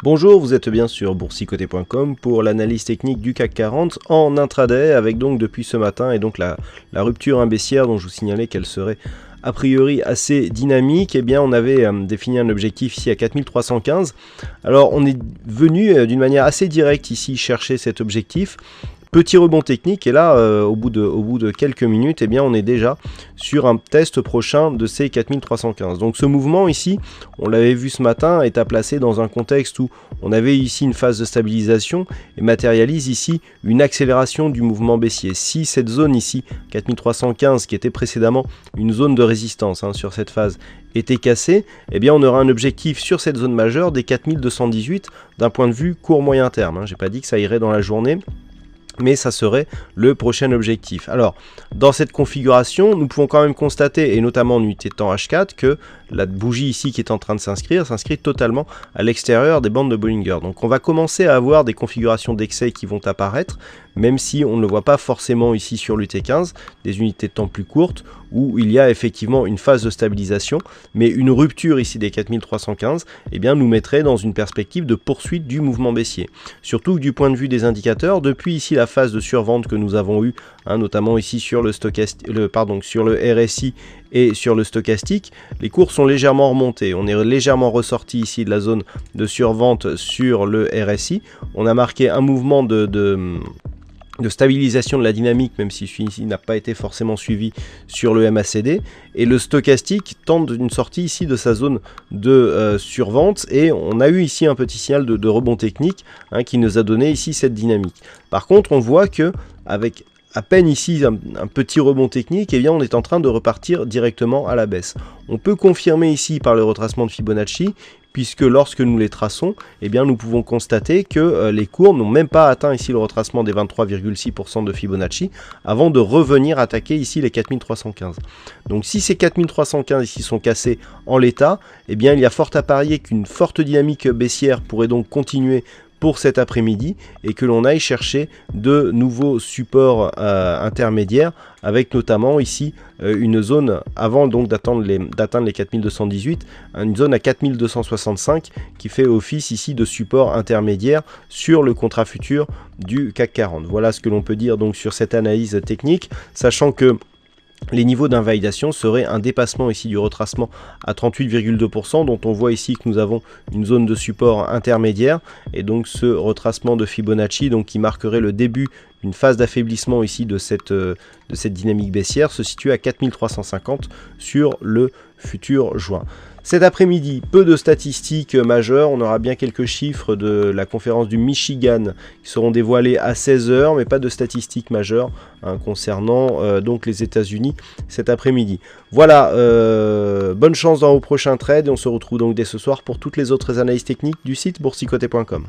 Bonjour, vous êtes bien sur boursicoté.com pour l'analyse technique du CAC 40 en intraday avec donc depuis ce matin et donc la rupture baissière dont je vous signalais qu'elle serait a priori assez dynamique. Eh bien on avait défini un objectif ici à 4315. Alors on est venu d'une manière assez directe ici chercher cet objectif. Petit rebond technique et là au bout de quelques minutes, eh bien on est déjà sur un test prochain de ces 4315. Donc ce mouvement ici, on l'avait vu ce matin, est à placer dans un contexte où on avait ici une phase de stabilisation et matérialise ici une accélération du mouvement baissier. Si cette zone ici, 4315, qui était précédemment une zone de résistance sur cette phase, était cassée, eh bien on aura un objectif sur cette zone majeure des 4218 d'un point de vue court moyen terme. J'ai pas dit que ça irait dans la journée, mais ça serait le prochain objectif. Alors, dans cette configuration, nous pouvons quand même constater, et notamment en unité de temps H4, que la bougie ici qui est en train de s'inscrit totalement à l'extérieur des bandes de Bollinger. Donc on va commencer à avoir des configurations d'excès qui vont apparaître, même si on ne le voit pas forcément ici sur l'UT15, des unités de temps plus courtes, où il y a effectivement une phase de stabilisation, mais une rupture ici des 4315, eh bien, nous mettrait dans une perspective de poursuite du mouvement baissier. Surtout que du point de vue des indicateurs, depuis ici la phase de survente que nous avons eue, notamment ici sur le RSI et sur le stochastique, les cours sont légèrement remontés. On est légèrement ressorti ici de la zone de survente sur le RSI. On a marqué un mouvement de stabilisation de la dynamique, même si celui-ci n'a pas été forcément suivi sur le MACD, et le stochastique tente une sortie ici de sa zone de survente, et on a eu ici un petit signal de rebond technique qui nous a donné ici cette dynamique. Par contre, on voit que avec à peine ici un petit rebond technique, eh bien on est en train de repartir directement à la baisse. On peut confirmer ici par le retracement de Fibonacci, puisque lorsque nous les traçons, eh bien nous pouvons constater que les cours n'ont même pas atteint ici le retracement des 23,6% de Fibonacci avant de revenir attaquer ici les 4315. Donc si ces 4315 ici sont cassés en l'état, eh bien il y a fort à parier qu'une forte dynamique baissière pourrait donc continuer pour cet après-midi et que l'on aille chercher de nouveaux supports intermédiaires avec notamment ici une zone avant donc d'atteindre les 4218, une zone à 4265 qui fait office ici de support intermédiaire sur le contrat futur du CAC 40. Voilà ce que l'on peut dire donc sur cette analyse technique, sachant que les niveaux d'invalidation seraient un dépassement ici du retracement à 38,2%, dont on voit ici que nous avons une zone de support intermédiaire, et donc ce retracement de Fibonacci donc, qui marquerait le début d'une phase d'affaiblissement ici de cette dynamique baissière se situe à 4350 sur le futur juin. Cet après-midi, peu de statistiques majeures, on aura bien quelques chiffres de la conférence du Michigan qui seront dévoilés à 16 h, mais pas de statistiques majeures concernant donc les États-Unis cet après-midi. Voilà, bonne chance dans vos prochains trades et on se retrouve donc dès ce soir pour toutes les autres analyses techniques du site boursicoté.com.